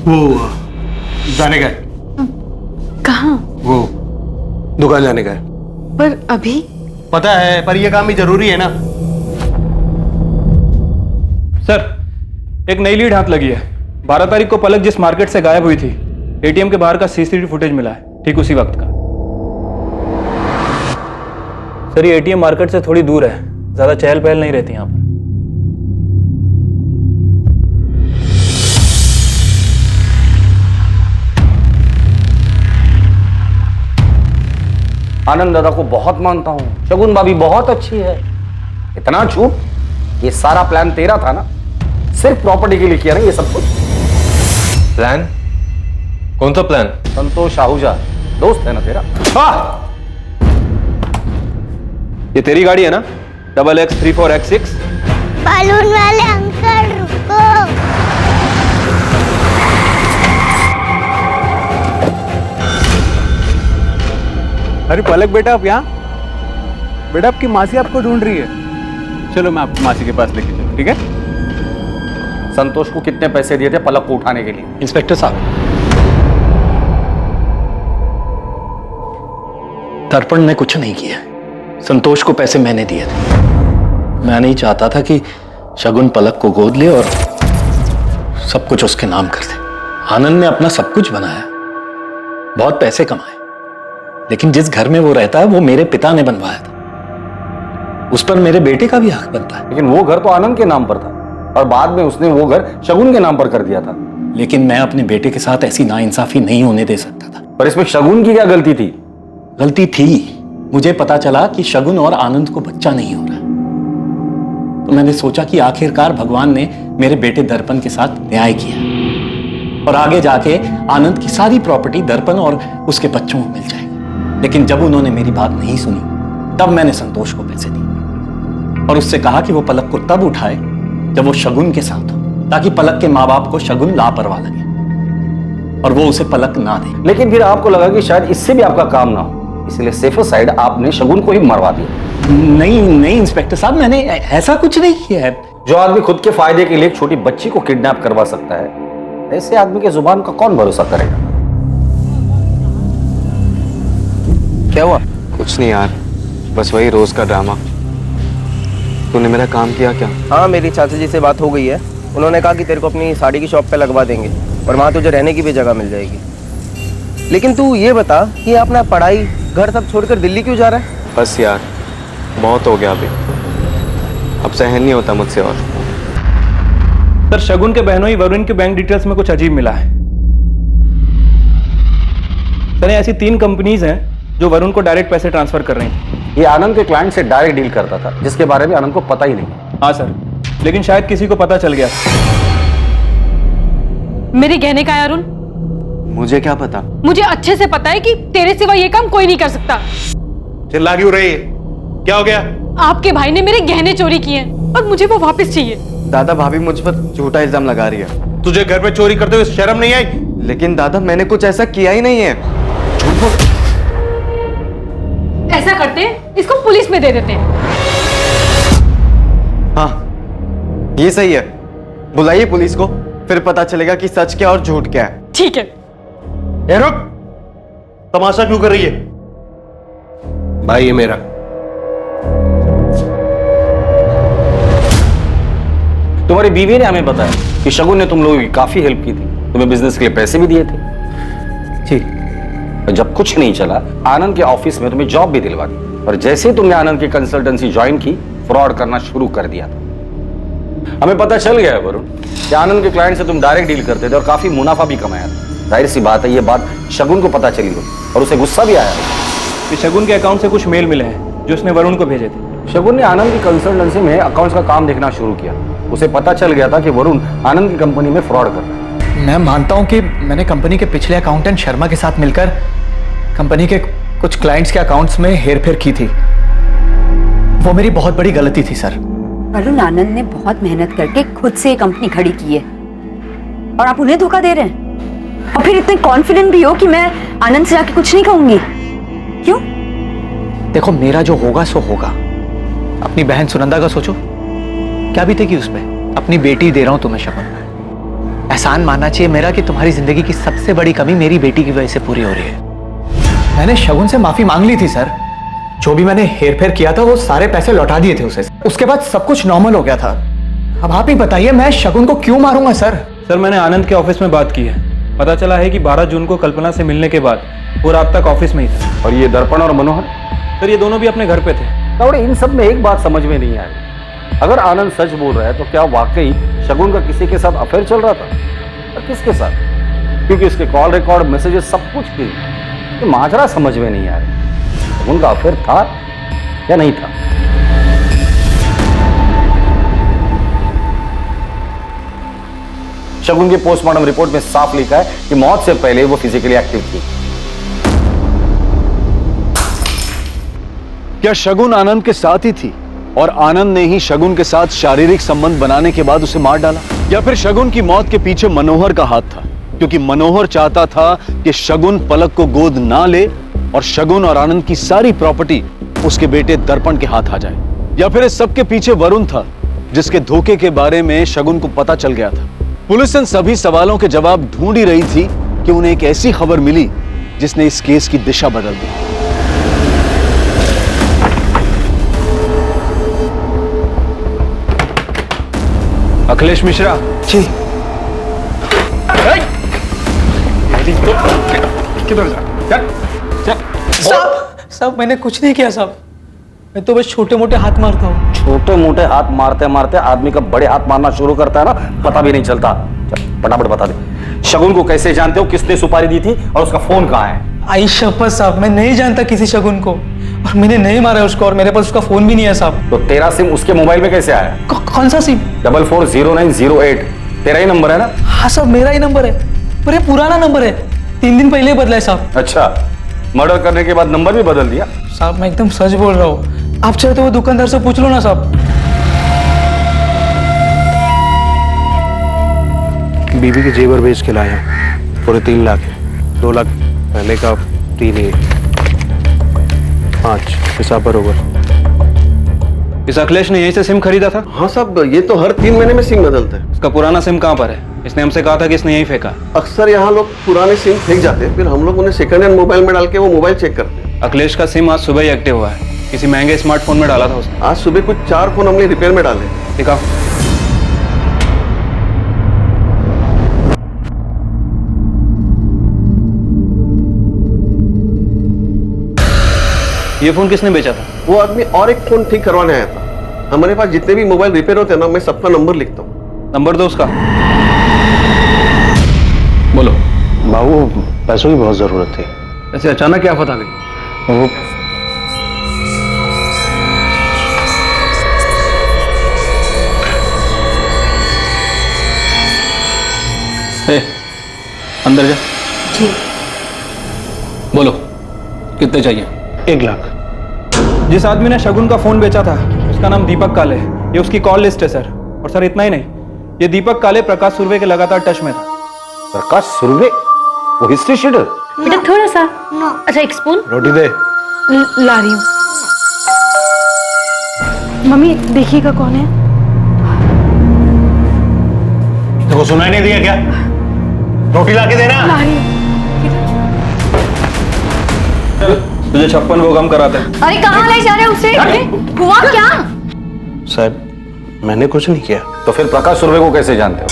S8: वो जाने का है।
S1: कहाँ?
S8: वो दुकान जाने का है।
S1: पर अभी?
S8: पता है, पर ये काम भी जरूरी है ना।
S7: सर एक नई लीड हाथ लगी है। 12 तारीख को पलक जिस मार्केट से गायब हुई थी, एटीएम के बाहर का सीसीटीवी फुटेज मिला है, ठीक उसी वक्त का। सर ये एटीएम मार्केट से थोड़ी दूर है, ज्यादा चहल पहल नहीं रहती यहाँ पर।
S11: आनंद दादा को बहुत मानता हूं, शगुन भाभी बहुत अच्छी है। इतना झूठ, ये सारा प्लान तेरा था ना? सिर्फ प्रॉपर्टी के लिए किया ना ये सब कुछ? प्लान? कौन सा प्लान? संतोष आहूजा दोस्त है ना तेरा?
S7: ये तेरी गाड़ी है ना? XX34X6?
S14: बलून वाले अंकल रुको।
S4: अरे पलक बेटा, आप यहाँ? बेटा आपकी मासी आपको ढूंढ रही है। चलो मैं आपको मासी के पास लेके चलूं, ठीक है?
S11: संतोष को कितने पैसे दिए थे पलक को उठाने के लिए?
S6: इंस्पेक्टर साहब, दर्पण ने कुछ नहीं किया। संतोष को पैसे मैंने दिए थे। मैं नहीं चाहता था कि शगुन पलक को गोद ले और सब कुछ उसके नाम कर दे। आनंद ने अपना सब कुछ बनाया, बहुत पैसे कमाए, लेकिन जिस घर में वो रहता है वो मेरे पिता ने बनवाया था। उस पर मेरे बेटे का भी हक बनता है।
S11: लेकिन वो घर तो आनंद के नाम पर था और बाद में उसने वो घर शगुन के नाम पर कर दिया था।
S6: लेकिन मैं अपने बेटे के साथ ऐसी नाइंसाफी नहीं होने दे सकता था।
S11: पर इसमें शगुन की क्या गलती थी?
S6: गलती थी। मुझे पता चला कि शगुन और आनंद को बच्चा नहीं हो रहा, तो मैंने सोचा कि आखिरकार भगवान ने मेरे बेटे दर्पण के साथ न्याय किया और आगे जाके आनंद की सारी प्रॉपर्टी दर्पण और उसके बच्चों को मिल जाएगी। लेकिन जब उन्होंने मेरी बात नहीं सुनी, तब मैंने संतोष को पैसे दिए और उससे कहा कि वो पलक को तब उठाए जब वो शगुन के साथ हो, ताकि पलक के माँ बाप को शगुन लापरवाह लगे और वो उसे पलक ना दे।
S11: लेकिन फिर आपको लगा कि शायद इससे भी आपका काम ना हो, इसलिए सेफर साइड आपने शगुन को ही मरवा दिया।
S6: नहीं इंस्पेक्टर साहब, मैंने ऐसा कुछ नहीं किया है।
S11: जो आदमी खुद के फायदे के लिए एक छोटी बच्ची को किडनैप करवा सकता है, ऐसे आदमी के जुबान का कौन भरोसा करेगा?
S12: क्या हुआ? कुछ नहीं यार, बस वही रोज का ड्रामा। तूने मेरा काम किया क्या?
S20: हाँ, मेरी चाचा जी से बात हो गई है। उन्होंने कहा कि तेरे को अपनी साड़ी की शॉप पे लगवा देंगे और वहाँ तुझे रहने की भी जगह मिल जाएगी। लेकिन तू ये बता कि अपना पढ़ाई घर सब छोड़कर दिल्ली क्यों जा रहा है?
S12: बस यार, बहुत हो गया अभी, अब सहन नहीं होता मुझसे और।
S7: सर, शगुन के बहनोई वरुण के बैंक डिटेल्स में कुछ अजीब मिला है। सर, ऐसी 3 कंपनीज हैं जो वरुण को डायरेक्ट पैसे ट्रांसफर कर रही थी।
S11: ये आनंद के क्लाइंट से डायरेक्ट डील करता था, जिसके बारे में आनंद को पता ही नहीं।
S7: हाँ सर, लेकिन शायद किसी को पता चल गया।
S21: मेरे गहने का है अरुण?
S12: मुझे क्या पता?
S21: मुझे अच्छे से पता है कि तेरे सिवा ये काम कोई नहीं कर सकता।
S8: चिल्ला क्यों रही है? क्या हो गया?
S21: आपके भाई ने मेरे गहने चोरी किए हैं और मुझे वो वापस चाहिए।
S12: दादा, भाभी मुझ पर झूठा इल्जाम लगा रही है।
S8: तुझे घर पे चोरी करते हुए शर्म नहीं आई?
S12: लेकिन दादा, मैंने कुछ ऐसा किया ही नहीं है।
S21: ऐसा करते हैं, इसको पुलिस में दे देते हैं।
S12: हाँ, ये सही है। बुलाइए पुलिस को, फिर पता चलेगा कि सच क्या और झूठ क्या है।
S21: ठीक है।
S8: रुक, तमाशा क्यों कर रही है? भाई ये मेरा।
S11: तुम्हारी बीवी ने हमें बताया कि शगुन ने तुम लोगों की काफी हेल्प की थी, तुम्हें बिजनेस के लिए पैसे भी दिए थे।
S6: जी।
S11: जब कुछ नहीं चला, आनंद के ऑफिस में तुम्हें जॉब भी दिलवा दी और जैसे ही तुमने आनंद की कंसल्टेंसी ज्वाइन की, फ्रॉड करना शुरू कर दिया था। हमें पता चल गया है वरुण कि आनंद के क्लाइंट से तुम डायरेक्ट डील करते थे और काफी मुनाफा भी कमाया था। जाहिर सी बात है, ये बात शगुन को पता चली हो और उसे गुस्सा भी आया
S7: कि शगुन के अकाउंट से कुछ मेल मिले हैं जो उसने वरुण को भेजे थे।
S11: शगुन ने आनंद की कंसल्टेंसी में अकाउंट्स का काम देखना शुरू किया। उसे पता चल गया था कि वरुण आनंद की कंपनी में फ्रॉड कर रहा है।
S6: मैं मानता हूं कि मैंने कंपनी के पिछले अकाउंटेंट शर्मा के साथ मिलकर कंपनी के कुछ क्लाइंट्स के अकाउंट्स में हेरफेर की थी। वो मेरी बहुत बड़ी गलती थी सर।
S10: वरुण आनंद ने बहुत मेहनत करके खुद से कंपनी खड़ी की है और आप उन्हें धोखा दे रहे हैं और फिर इतने कॉन्फिडेंट भी हो कि मैं आनंद से जाके कुछ नहीं कहूंगी। क्यों?
S6: देखो, मेरा जो होगा सो होगा। अपनी बहन सुनंदा का सोचो, क्या बीतेगी उस पर। अपनी बेटी दे रहा हूं तुम्हें शगुन। एहसान मानना चाहिए मेरा कि तुम्हारी जिंदगी की सबसे बड़ी कमी मेरी बेटी की वजह से पूरी हो रही है। मैंने शगुन से माफी मांग ली थी सर। जो भी मैंने हेरफेर किया था वो सारे पैसे लौटा दिए थे उसे। उसके बाद सब कुछ नॉर्मल हो गया था। अब आप ही बताइए, मैं शगुन को क्यों मारूंगा सर?
S7: सर, मैंने आनंद के ऑफिस में बात की है। पता चला है कि 12 जून को कल्पना से मिलने के बाद वो रात तक ऑफिस में ही था।
S11: और ये दर्पण और मनोहर?
S7: सर, ये दोनों भी अपने घर पे थे।
S11: तावड़े, इन सब में एक बात समझ में नहीं आई। अगर आनंद सच बोल रहा है तो क्या वाकई शगुन का किसी के साथ अफेयर चल रहा था? और किसके साथ? क्योंकि उसके कॉल रिकॉर्ड, मैसेजेस सब कुछ थी। तो माजरा समझ में नहीं आ रही। शगुन का अफेयर था या नहीं था? शगुन की पोस्टमार्टम रिपोर्ट में साफ लिखा है कि मौत से पहले वो फिजिकली एक्टिव थी।
S4: क्या शगुन आनंद के साथ ही थी और आनंद ने ही शगुन के साथ शारीरिक संबंध बनाने के बाद उसे मार डाला? या फिर शगुन की मौत के पीछे मनोहर का हाथ था, क्योंकि मनोहर चाहता था कि शगुन पलक को गोद ना ले और शगुन और आनंद की सारी प्रॉपर्टी उसके बेटे दर्पण के हाथ आ जाए? या फिर इस सबके पीछे वरुण था, जिसके धोखे के बारे में शगुन को पता चल गया था? पुलिस इन सभी सवालों के जवाब ढूंढ ही रही थी कि उन्हें एक ऐसी खबर मिली जिसने इस केस की दिशा बदल दी।
S7: अखिलेश मिश्रा
S2: जी।
S7: किधर जा?
S19: साहब मैंने कुछ नहीं किया साहब, मैं तो बस छोटे मोटे हाथ मारता हूँ।
S11: छोटे मोटे हाथ मारते मारते आदमी का बड़े हाथ मारना शुरू करता है ना, पता भी नहीं चलता। फटाफट बता दे, शगुन को कैसे जानते हो? किसने सुपारी दी थी और उसका फोन कहाँ है?
S19: आई शपथ साहब, मैं नहीं जानता किसी शगुन को, और मैंने नहीं मारा उसको, और मेरे पास उसका फोन भी नहीं है साहब।
S11: तो तेरा सिम उसके मोबाइल में कैसे आया?
S19: कौन सा सिम?
S11: 440908 तेरा ही नंबर है ना?
S19: हाँ साहब, मेरा ही नंबर है, पर ये पुराना नंबर है, 3 दिन पहले बदला है साहब।
S11: अच्छा, मर्डर करने के बाद नंबर भी बदल दिया?
S19: साहब मैं एकदम सच बोल रहा हूँ, आप चाहे तो वो दुकानदार से पूछ लो ना साहब।
S12: बीबी के जेवर बेच के लाया, पूरे 3 लाख है। 2 लाख पहले का, 3 ही 5 हिसाब बरोबर।
S7: इस अखिलेश ने यहीं से सिम खरीदा था?
S12: हाँ साहब, ये तो हर 3 महीने में सिम बदलता है।
S7: इसका पुराना सिम कहाँ पर है? इसने हमसे कहा था कि इसने यहीं फेंका।
S12: अक्सर यहाँ लोग पुराने सिम फेंक जाते हैं, फिर हम लोग उन्हें सेकंड हैंड मोबाइल में डाल के वो मोबाइल चेक करते हैं।
S7: अखिलेश का सिम आज सुबह ही एक्टिव हुआ है, किसी महंगे स्मार्टफोन में डाला था उसने।
S12: आज सुबह कुछ 4 फोन हमने रिपेयर में डाले।
S7: दिखाओ। ये फोन किसने बेचा था?
S12: वो आदमी और एक फोन ठीक करवाने आया था। हमारे पास जितने भी मोबाइल रिपेयर होते हैं ना, मैं सबका नंबर लिखता हूँ।
S7: नंबर दो उसका। बोलो।
S12: बाबू, पैसों की बहुत जरूरत थी।
S7: ऐसे अचानक क्या आफत आ गई?
S12: वो
S7: अंदर जा।
S1: जी।
S7: बोलो, कितने चाहिए?
S12: 1 लाख।
S7: जिस आदमी ने शगुन का फोन बेचा था उसका नाम दीपक काले है, ये उसकी कॉल लिस्ट है सर। और सर इतना ही नहीं, ये दीपक काले प्रकाश सुर्वे के लगातार टच में था।
S11: प्रकाश सुर्वे? वो हिस्ट्री शीटर?
S21: बेटा थोड़ा सा। अच्छा, एक स्पून
S12: रोटी दे।
S21: ला रही हूँ। मम्मी देखिएगा कौन है।
S12: देखो, सुनाई नहीं दिया क्या? रोटी लाके देना।
S21: ला रही हूँ।
S7: तुझे 56 को कम कराते हैं।
S1: अरे कहाँ ले जा रहे हो उसे? हुआ क्या?
S12: साहब, मैंने कुछ नहीं किया।
S11: तो फिर प्रकाश सुर्वे को कैसे जानते हो?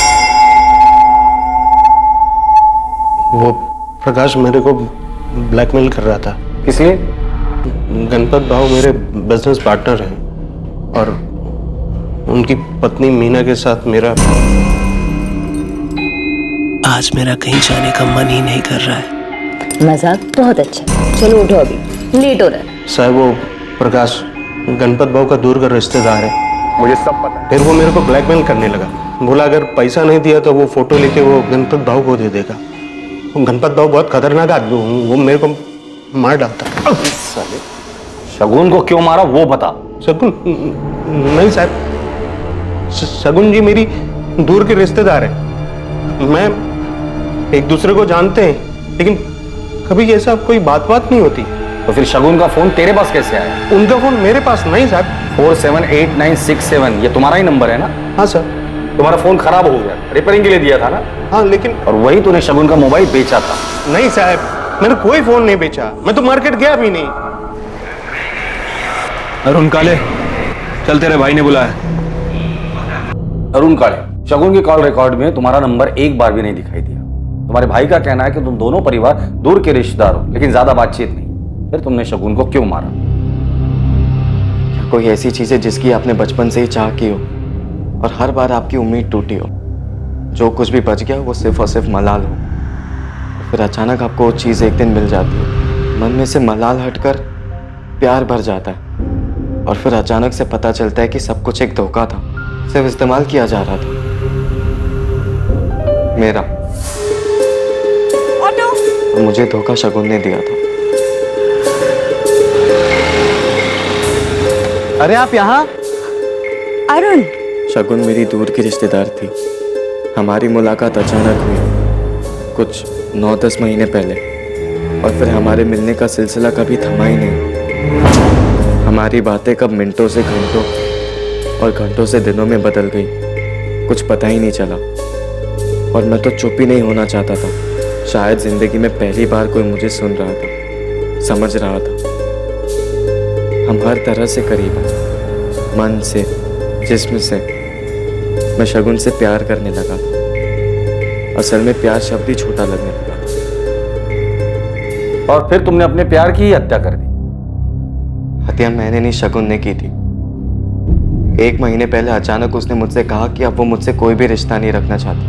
S12: वो प्रकाश मेरे को ब्लैकमेल कर रहा था।
S11: किस लिए?
S12: गणपत भाव मेरे बिजनेस पार्टनर हैं और उनकी पत्नी मीना के साथ मेरा।
S18: आज मेरा कहीं जाने का मन ही नहीं कर रहा है।
S15: मजाक बहुत अच्छा, चलो उठो, अभी लेट हो रहा है।
S12: साहब, वो प्रकाश गणपत भाव का दूर का रिश्तेदार है।
S11: मुझे सब पता है।
S12: फिर वो मेरे को ब्लैकमेल करने लगा, बोला अगर पैसा नहीं दिया तो वो फोटो लेके वो गणपत भाव को दे देगा। गणपत भाव बहुत खतरनाक आदमी, वो मेरे को मार डालता।
S11: साले, शगुन को क्यों मारा वो बता।
S12: शगुन नहीं साहब, शगुन जी मेरी दूर के रिश्तेदार है। मैं एक दूसरे को जानते हैं, लेकिन कभी ऐसा कोई बात नहीं होती।
S11: तो फिर शगुन का फोन तेरे पास कैसे आया?
S12: उनका फोन मेरे पास नहीं साहब।
S11: 478967 ये तुम्हारा ही नंबर है ना?
S12: हाँ सर।
S11: तुम्हारा फोन खराब हो गया, रिपेयरिंग के लिए दिया था ना?
S12: हाँ, लेकिन
S11: और वही तूने शगुन का मोबाइल बेचा था?
S12: नहीं साहब, मैंने कोई फोन नहीं बेचा, मैं तो मार्केट गया भी नहीं।
S7: अरुण काले, चल तेरे भाई ने बुलाया।
S11: अरुण काले, शगुन के कॉल रिकॉर्ड में तुम्हारा नंबर एक बार भी नहीं दिखाई दिया। तुम्हारे भाई का कहना है कि तुम दोनों परिवार दूर के रिश्तेदार हो, लेकिन ज्यादा बातचीत नहीं। फिर तुमने शगुन को क्यों मारा?
S2: क्या कोई ऐसी चीज है जिसकी आपने बचपन से ही चाह की हो और हर बार आपकी उम्मीद टूटी हो? जो कुछ भी बच गया वो सिर्फ और सिर्फ मलाल हो, फिर अचानक आपको वो चीज़ एक दिन मिल जाती है, मन में से मलाल हटकर प्यार भर जाता है, और फिर अचानक से पता चलता है कि सब कुछ एक धोखा था, सिर्फ इस्तेमाल किया जा रहा था।
S5: मेरा।
S10: ऑटो।
S5: मुझे धोखा शगुन ने दिया था।
S12: अरे आप यहाँ?
S10: अरुण।
S5: शगुन मेरी दूर की रिश्तेदार थी। हमारी मुलाकात अचानक हुई, कुछ 9-10 महीने पहले, और फिर हमारे मिलने का सिलसिला कभी थमा ही नहीं। हमारी बातें कब मिनटों से घंटों और घंटों से दिनों में बदल गई, कुछ पता ही नहीं चला। और मैं तो चुप ही नहीं होना चाहता था। शायद जिंदगी में पहली बार कोई मुझे सुन रहा था, समझ रहा था। हम हर तरह से करीब हैं, मन से, जिस्म से। मैं शगुन से प्यार करने लगा था। असल में प्यार शब्द ही छोटा लगने लगा था।
S11: और फिर तुमने अपने प्यार की ही हत्या कर दी।
S5: हत्या मैंने नहीं, शगुन ने की थी। 1 महीने पहले अचानक उसने मुझसे कहा कि अब वो मुझसे कोई भी रिश्ता नहीं रखना चाहती,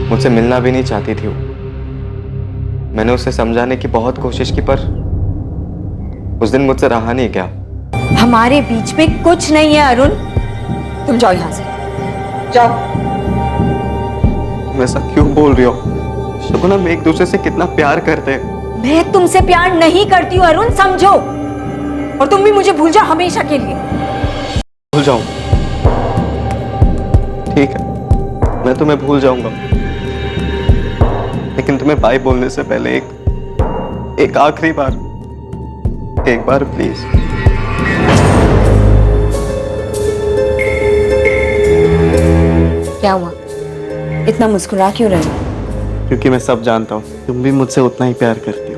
S5: मुझसे मिलना भी नहीं चाहती थी वो। मैंने उसे समझाने की बहुत कोशिश की, पर उस दिन मुझसे रहा नहीं गया।
S10: हमारे बीच में कुछ नहीं है अरुण, तुम जाओ यहाँ से, जाओ।
S5: तुम ऐसा क्यों बोल रही हो शगुन? हम एक दूसरे से कितना प्यार करते हैं।
S10: मैं तुमसे प्यार नहीं करती हूँ अरुण, समझो। और तुम भी मुझे भूल जाओ हमेशा के लिए।
S5: भूल जाऊं? ठीक है, मैं तुम्हें भूल जाऊंगा, लेकिन तुम्हें बाय बोलने से पहले एक आखिरी बार, एक बार प्लीज।
S10: क्या हुआ? इतना मुस्कुरा क्यों रहे हो?
S5: क्योंकि मैं सब जानता हूँ, तुम भी मुझसे उतना ही प्यार करती हो।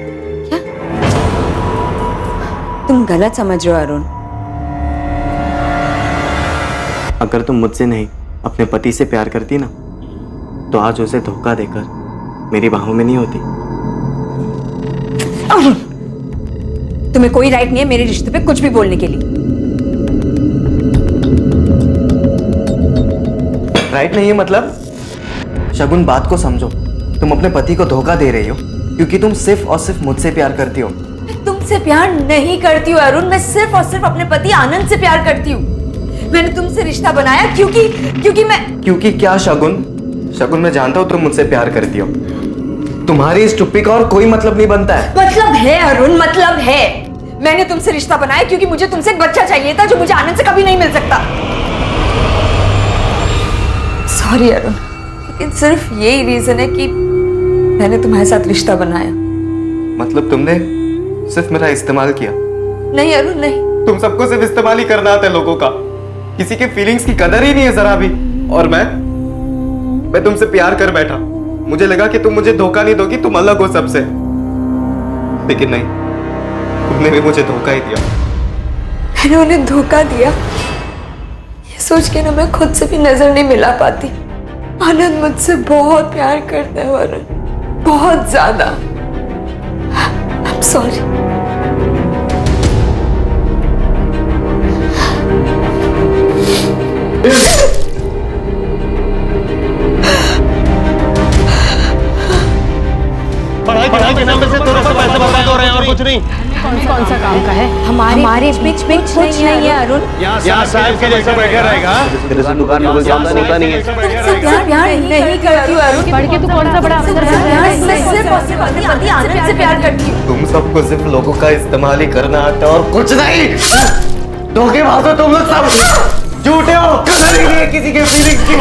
S10: तुम गलत समझ रहे हो अरुण।
S5: अगर तुम मुझसे नहीं अपने पति से प्यार करती ना, तो आज उसे धोखा देकर मेरी बाहों में नहीं होती।
S10: अरुण, तुम्हें कोई राइट नहीं है मेरे रिश्ते पे कुछ भी बोलने के लिए।
S5: राइट नहीं है मतलब? शगुन, बात को समझो। तुम अपने पति को धोखा दे रही हो क्योंकि तुम सिर्फ और सिर्फ मुझसे प्यार करती हो।
S10: तुमसे प्यार नहीं करती हूँ अरुण, मैं सिर्फ और सिर्फ अपने पति आनंद से प्यार करती हूँ। मैंने तुमसे रिश्ता बनाया क्योंकि
S5: क्या शगुन? शगुन, मैं जानता हूँ तुम मुझसे प्यार करती हो। तुम्हारी इस चुप्पी का और कोई मतलब नहीं बनता है।
S10: मतलब है अरुण, मतलब है। मैंने तुमसे रिश्ता बनाया क्योंकि मुझे तुमसे एक बच्चा चाहिए था जो मुझे आनंद से कभी नहीं मिल सकता। सॉरी अरुण, लेकिन सिर्फ यही रीजन है कि मैंने तुम्हारे साथ रिश्ता बनाया।
S5: मतलब तुमने सिर्फ मेरा इस्तेमाल किया?
S10: नहीं अरुण, नहीं।
S5: तुम सबको सिर्फ इस्तेमाल ही करना आता है लोगों का। किसी के फीलिंग्स की कदर ही नहीं है जरा भी। और मैं तुमसे प्यार कर बैठा। मुझे लगा कि तुम मुझे धोखा नहीं दोगी, तुम अलग हो सबसे। लेकिन नहीं, तुमने भी मुझे धोखा ही दिया।
S10: मैंने उन्हें धोखा दिया ये सोच के ना मैं खुद से भी नजर नहीं मिला पाती। आनंद मुझसे बहुत प्यार करता है अरुण, बहुत ज्यादा। I'm sorry।
S12: पढ़ाई के नाम पे से थोड़ा सा पैसे बर्बाद हो रहे हैं और कुछ नहीं।
S21: कौन सा काम का है?
S10: हमारे बीच में कुछ नहीं है अरुण।
S12: यहाँ साहब के जैसा बैठा रहेगा। तेरे से दुकान में कोई काम होता नहीं है।
S10: प्यार नहीं करती हूँ अरुण।
S21: पढ़ के तू कौन सा बड़ा अफसर
S10: पति आनंद से प्यार करती हूँ।
S5: तुम सबको सिर्फ लोगों का इस्तेमाल ही करना आता है और कुछ नहीं। धोखेबाज हो तुम लोग सब, झूठे हो, कदर ही नहीं है किसी के फीलिंग्स की।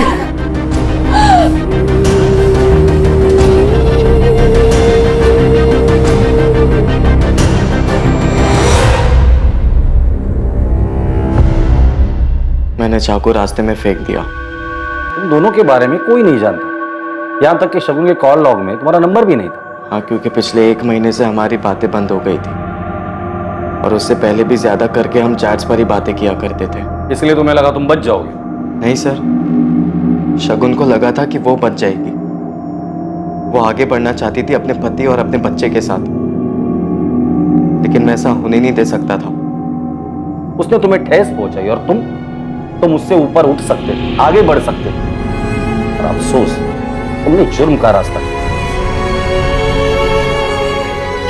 S5: मैंने चाकू रास्ते में फेंक दिया।
S11: तुम दोनों के बारे में कोई नहीं जानता, यहाँ तक कि शगुन के कॉल लॉग में तुम्हारा नंबर भी नहीं था।
S5: हाँ, क्योंकि पिछले 1 महीने से हमारी बातें बंद हो गई थी और उससे पहले भी ज्यादा करके हम चैट्स पर ही बातें किया करते थे।
S11: इसलिए तुम्हें लगा तुम बच जाओगे?
S5: नहीं सर, शगुन को लगा था कि वो बच जाएगी। वो आगे बढ़ना चाहती थी अपने पति और अपने बच्चे के साथ, लेकिन मैं ऐसा होने नहीं दे सकता था।
S11: उसने तुम्हें ठेस पहुंचाई और तुम उससे ऊपर उठ सकते, आगे बढ़ सकते, और अफसोस तुमने जुर्म का रास्ता किया।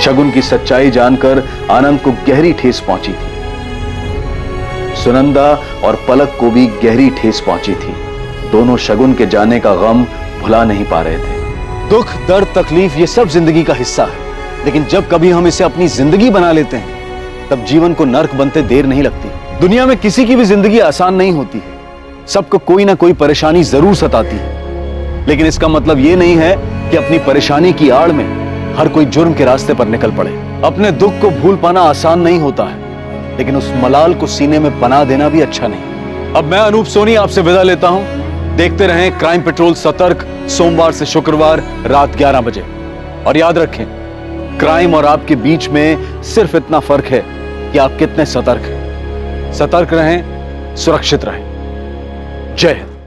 S4: शगुन की सच्चाई जानकर आनंद को गहरी ठेस पहुंची थी। सुनंदा और पलक को भी गहरी ठेस पहुंची थी। दोनों शगुन के जाने का गम भुला नहीं पा रहे थे। दुख, दर्द, तकलीफ ये सब जिंदगी का हिस्सा है, लेकिन जब कभी हम इसे अपनी जिंदगी बना लेते हैं तब जीवन को नर्क बनते देर नहीं लगती। दुनिया में किसी की भी जिंदगी आसान नहीं होती है, सबको कोई ना कोई परेशानी जरूर सताती है, लेकिन इसका मतलब ये नहीं है कि अपनी परेशानी की आड़ में हर कोई जुर्म के रास्ते पर निकल पड़े। अपने दुख को भूल पाना आसान नहीं होता है, लेकिन उस मलाल को सीने में बना देना भी अच्छा नहीं। अब मैं अनूप सोनी आपसे विदा लेता हूं। देखते रहें क्राइम पेट्रोल सतर्क, सोमवार से शुक्रवार रात 11 बजे। और याद रखें, क्राइम और आपके बीच में सिर्फ इतना फर्क है कि आप कितने सतर्क हैं। सतर्क रहें, सुरक्षित रहें। जय हिंद।